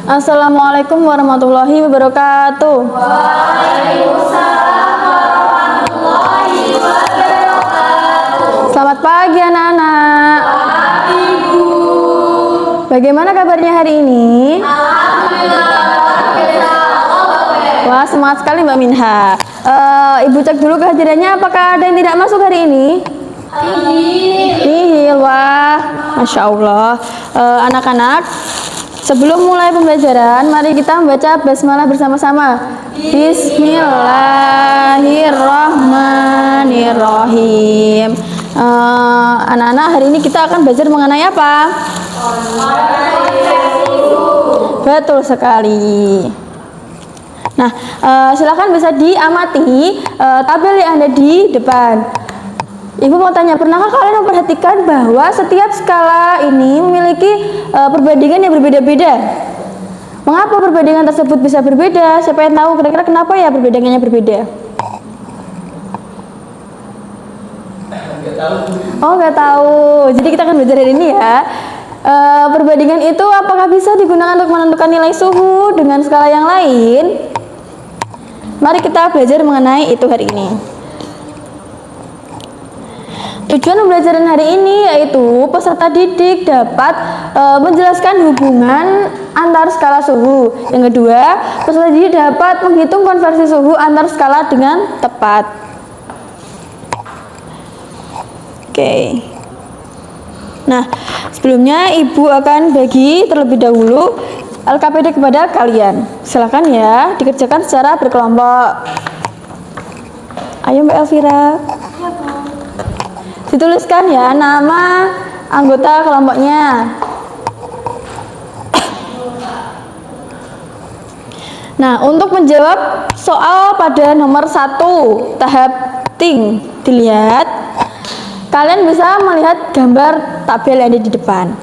Assalamualaikum warahmatullahi wabarakatuh. Waalaikumsalam warahmatullahi wabarakatuh. Selamat pagi anak-anak. Pagi, Bu. Bagaimana kabarnya hari ini? Alhamdulillah. Wah, semangat sekali Mbak Minha. Ibu cek dulu kehadirannya, apakah ada yang tidak masuk hari ini? Nihil. Wah, Masya Allah. Anak-anak, sebelum mulai pembelajaran, mari kita membaca basmalah bersama-sama. Bismillahirrahmanirrahim. Anak-anak, hari ini kita akan belajar mengenai apa? Betul sekali. Nah, silakan bisa diamati tabel yang ada di depan. Ibu mau tanya, pernahkah kalian memperhatikan bahwa setiap skala ini memiliki perbandingan yang berbeda-beda? Mengapa perbandingan tersebut bisa berbeda? Siapa yang tahu kira-kira kenapa ya perbandingannya berbeda? Oh, nggak tahu. Jadi kita akan belajar hari ini ya. Perbandingan itu apakah bisa digunakan untuk menentukan nilai suhu dengan skala yang lain? Mari kita belajar mengenai itu hari ini. Tujuan pembelajaran hari ini yaitu peserta didik dapat menjelaskan hubungan antar skala suhu. Yang kedua, peserta didik dapat menghitung konversi suhu antar skala dengan tepat. Oke. Nah, sebelumnya Ibu akan bagi terlebih dahulu LKPD kepada kalian. Silakan ya, dikerjakan secara berkelompok. Ayo Mbak Elvira. Dituliskan ya nama anggota kelompoknya. Nah, untuk menjawab soal pada nomor 1 tahap ting, dilihat. Kalian bisa melihat gambar tabel yang ada di depan.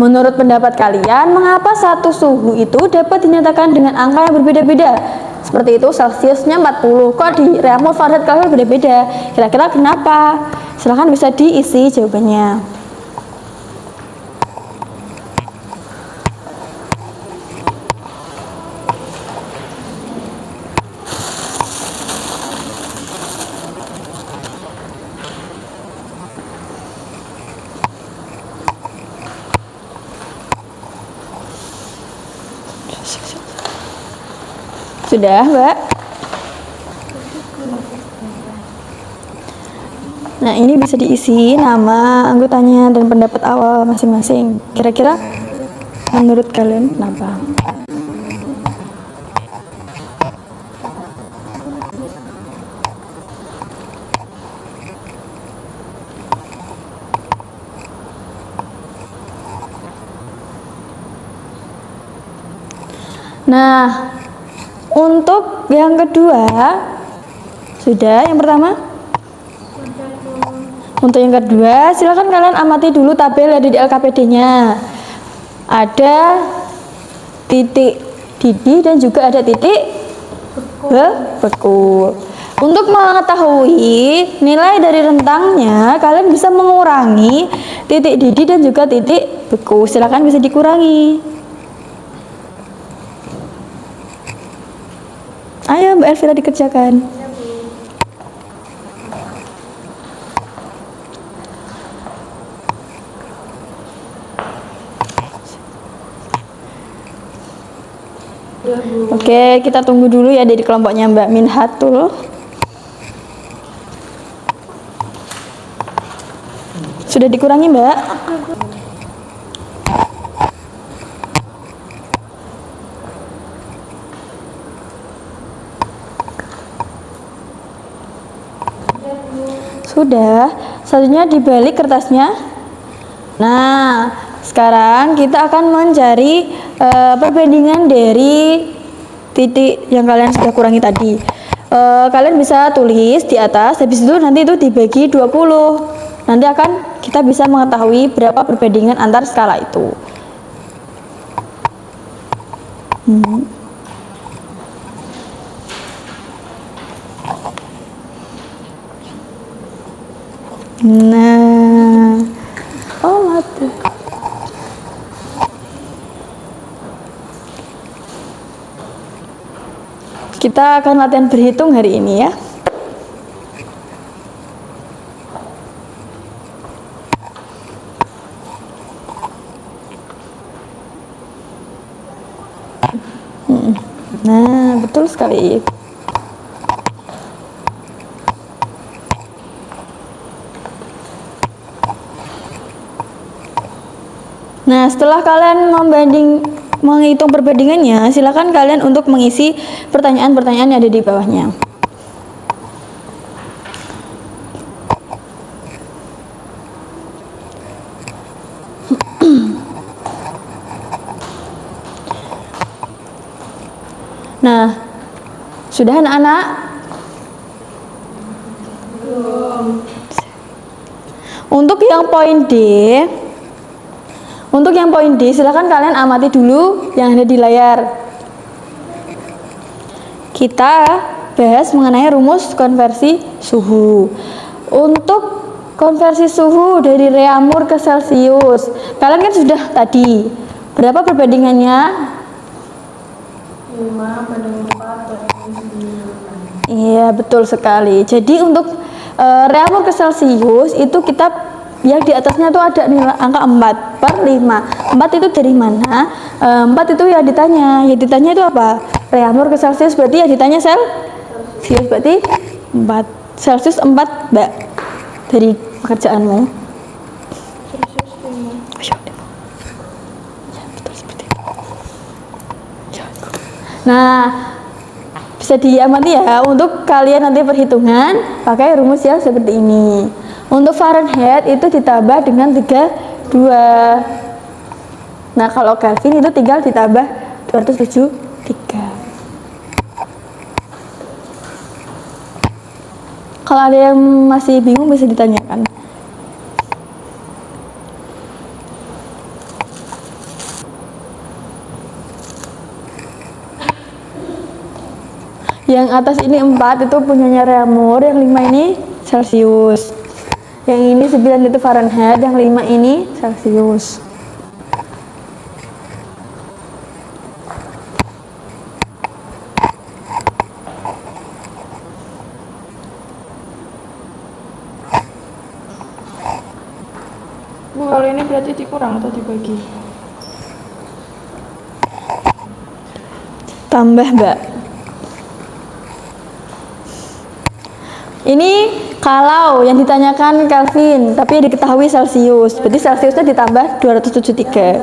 Menurut pendapat kalian, mengapa satu suhu itu dapat dinyatakan dengan angka yang berbeda-beda? Seperti itu, Celsiusnya 40. Kok di Reaumur Fahrenheit kalian berbeda-beda? Kira-kira kenapa? Silahkan bisa diisi jawabannya. Sudah, Mbak? Nah, ini bisa diisi nama anggotanya dan pendapat awal masing-masing. Kira-kira menurut kalian kenapa? Nah, untuk yang kedua, sudah yang pertama? Untuk yang kedua, silakan kalian amati dulu tabel yang ada di LKPD-nya. Ada titik didih dan juga ada titik beku. Untuk mengetahui nilai dari rentangnya, kalian bisa mengurangi titik didih dan juga titik beku. Silakan bisa dikurangi. Ayo Mbak Elvira dikerjakan. Oke, kita tunggu dulu ya dari kelompoknya Mbak Minhatul. Sudah dikurangi Mbak? Sudah, selanjutnya dibalik kertasnya. Nah, sekarang kita akan mencari perbandingan dari titik yang kalian sudah kurangi tadi. Kalian bisa tulis di atas, habis itu nanti itu dibagi 20. Nanti akan kita bisa mengetahui berapa perbandingan antar skala itu. Nah, oh mati. Kita akan latihan berhitung hari ini ya. Nah, betul sekali. Nah, setelah kalian menghitung perbandingannya, silakan kalian untuk mengisi pertanyaan-pertanyaan yang ada di bawahnya. Nah, sudah anak-anak? Untuk yang poin D, silakan kalian amati dulu yang ada di layar. Kita bahas mengenai rumus konversi suhu. Untuk konversi suhu dari Reaumur ke Celcius, kalian kan sudah tadi. Berapa perbandingannya? 5/4. Iya, betul sekali. Jadi untuk Reaumur ke Celcius itu kita yang di atasnya tuh ada nilai angka 4/5. 4 itu dari mana? 4 itu yang ditanya. Yang ditanya itu apa? Reaumur ke Celcius, berarti yang ditanya Celcius, berarti 4. Celcius 4, Mbak. Dari pekerjaanmu. Nah, bisa diamati ya untuk kalian nanti perhitungan pakai rumus yang seperti ini. Untuk Fahrenheit itu ditambah dengan 32. Nah, kalau Kelvin itu tinggal ditambah 273. Kalau ada yang masih bingung bisa ditanyakan. Yang atas ini 4 itu punyanya Reaumur, yang 5 ini Celcius. Yang ini 9 itu Fahrenheit, yang 5 ini Celcius. Bu, kalau ini berarti dikurang atau dibagi? Tambah, Mbak. Ini kalau yang ditanyakan Kelvin, tapi diketahui Celcius. Berarti Celciusnya ditambah 273.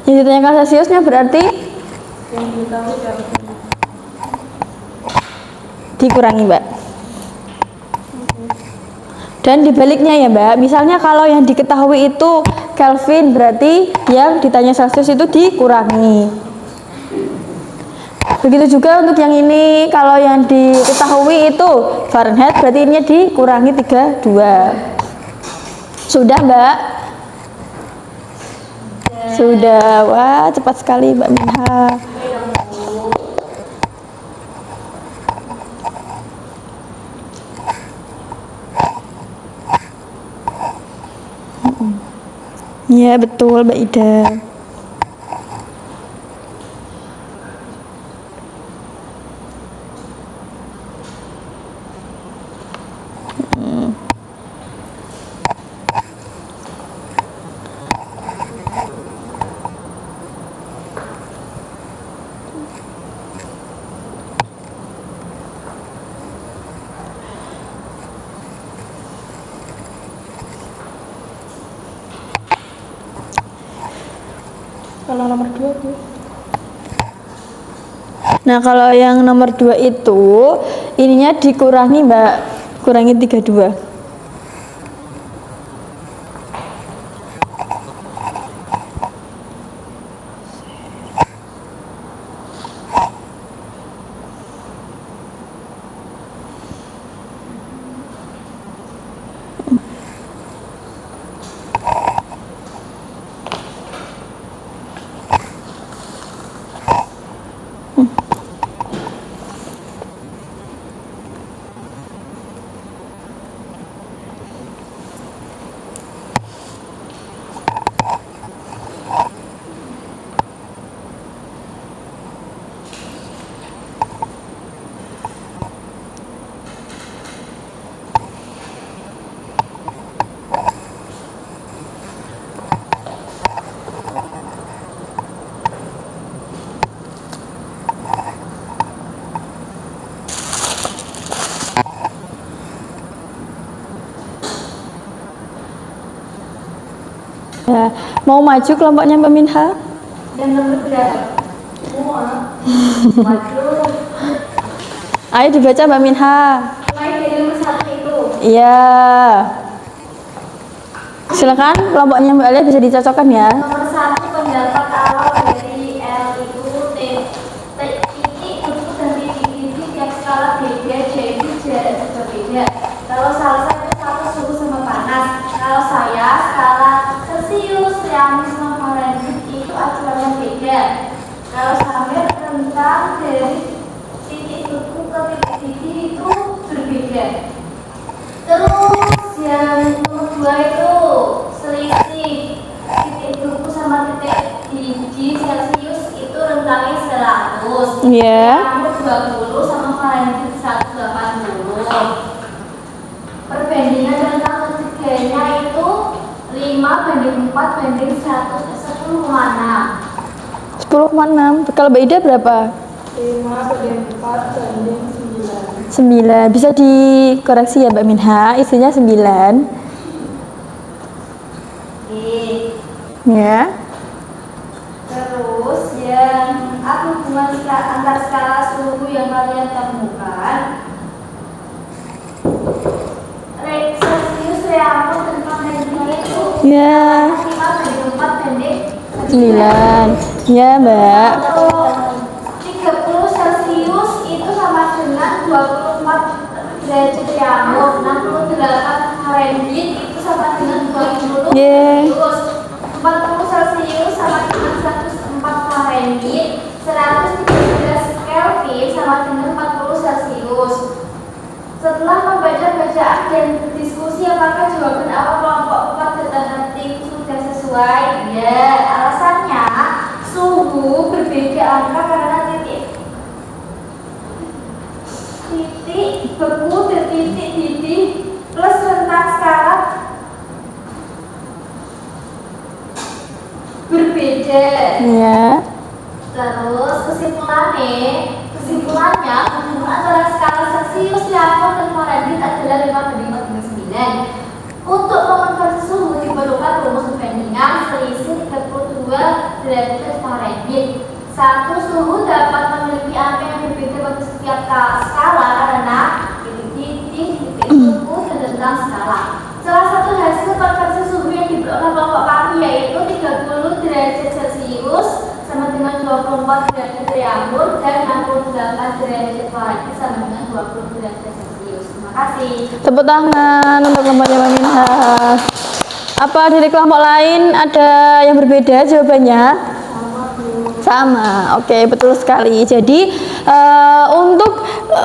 Yang ditanyakan Celciusnya berarti dikurangi, Mbak. Dan dibaliknya ya, Mbak. Misalnya kalau yang diketahui itu Kelvin, berarti yang ditanya Celcius itu dikurangi. Begitu juga untuk yang ini, kalau yang diketahui itu Fahrenheit, berarti ini dikurangi 32. Sudah, Mbak? Sudah. Wah, cepat sekali Mbak Minha. Ya, betul, Mbak Ida. Kalau nomor 2, Bu? Nah, kalau yang nomor 2 itu ininya dikurangi, Mbak. Kurangi 32. Ya, mau maju kelompoknya Mbak Minha? Dan nomor berapa? Waduh. Ayo dibaca Mbak Minha. Mulai dari nomor 1 itu. Iya. Silakan kelompoknya Mbak Alia bisa dicocokkan ya. Nomor 1 pendapat awal dari L itu titik untuk dan titik yang skala beda jadi jarak juga beda. Kalau salah satu suhu sama panas. Kalau saya skala Celcius, Fahrenheit sama Fahrenheit itu acuannya beda. Kalau sampai rentang dari titik suhu ke titik itu berbeda. Terus yang nomor 2 itu selisih titik suhu sama titik di Celcius itu rentangnya 100. Iya. Yang 20 sama Fahrenheit 180. Perbandingan rentang ketiganya itu 5:4 banding 110,6. 10,6. Kalau Mbak Ida berapa? 5/4 banding 9. 9. Bisa dikoreksi ya Mbak Minha, isinya 9. Oke. Ya. Terus yang apa hubungan antar skala suhu yang kalian temukan? Celcius, Fahrenheit, dan Fahrenheit itu Ya. 5/4 banding 9. Ya Mbak. 30 Celcius itu sama dengan 24 derajat Celcius. 68 Fahrenheit itu sama dengan 20 Yeay. Celcius. 40 Celcius sama dengan 104 Fahrenheit. 113 Kelvin sama dengan 40 Celcius. Setelah membaca bacaan dan diskusi, apakah jawaban awal kelompok 4 alternatif sudah sesuai? Ya, alasannya suhu berbeda angka karena titik beku dan titik plus rentang skala berbeda. Ya. Terus kesimpulannya hubungan antara skala Celcius, Fahrenheit, dan Fahrenheit adalah 5/9. Untuk mengonversi suhu diperlukan rumus perbandingan selisih 32 derajat Fahrenheit. Satu suhu dapat memiliki angka yang berbeda bagi setiap skala karena titik suhu dan rentang skala. Salah satu hasil konversi suhu yang diperoleh kelompok kami yaitu 30 derajat Celcius sama dengan 24 derajat Celcius dan 68 derajat Fahrenheit sama dengan 20 derajat Celcius. Terima kasih. Tepuk tangan untuk kelompoknya Mbak Minha. Apa dari kelompok lain ada yang berbeda jawabannya? Sama. Oke, betul sekali. Jadi untuk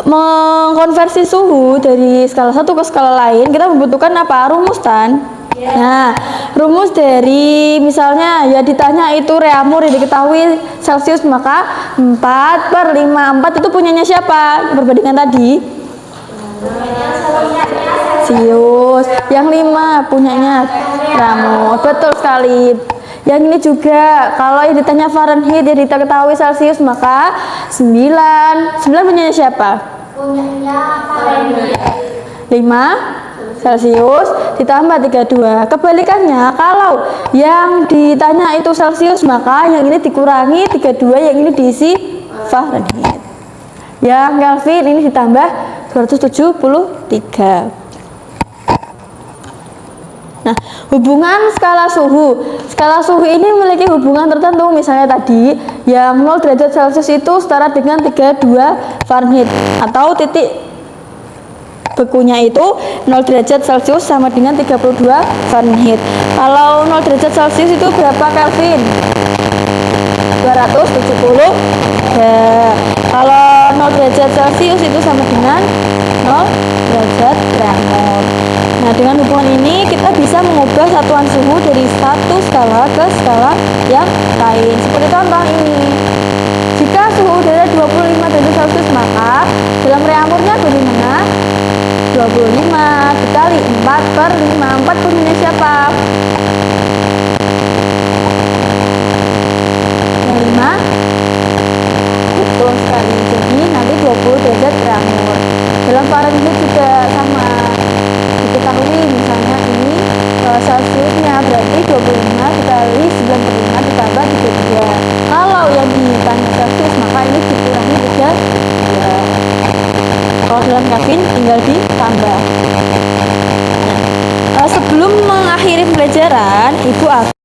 mengkonversi suhu dari skala satu ke skala lain kita membutuhkan apa? Rumus kan? Nah, rumus dari misalnya ya ditanya itu reamur yang diketahui Celcius, maka 4/5. 4 itu punyanya siapa? Perbandingan tadi Celcius. Yang 5 punyanya reamur. Betul sekali. Yang ini juga kalau yang ditanya Fahrenheit yang diketahui Celcius, maka 9 punyanya siapa? Punyanya Fahrenheit. 5 Celcius ditambah 32. Kebalikannya, kalau yang ditanya itu Celcius, maka yang ini dikurangi 32, yang ini diisi Fahrenheit. Yang Kelvin ini ditambah 273. Nah, hubungan skala suhu. Skala suhu ini memiliki hubungan tertentu. Misalnya tadi, yang 0 derajat Celcius itu setara dengan 32 Fahrenheit atau titik bekunya itu 0 derajat Celcius sama dengan 32 Fahrenheit. Kalau 0 derajat Celcius itu berapa Kelvin? 270. Ya. Kalau 0 derajat Celcius itu sama dengan 0 derajat reamur. Nah, dengan hubungan ini kita bisa mengubah satuan suhu dari satu skala ke skala yang lain. Seperti contoh ini. Jika suhu udara 25 derajat Celcius, maka dalam reamurnya bagaimana? 25 dikali 4/5. 4 punya siapa? Yang 5. Betul sekali. Jadi nanti 20 derajat reamur. Dalam Fahrenheit juga sama. Diketahui misalnya ini Celciusnya berarti 25 materi pembelajaran, Ibu akan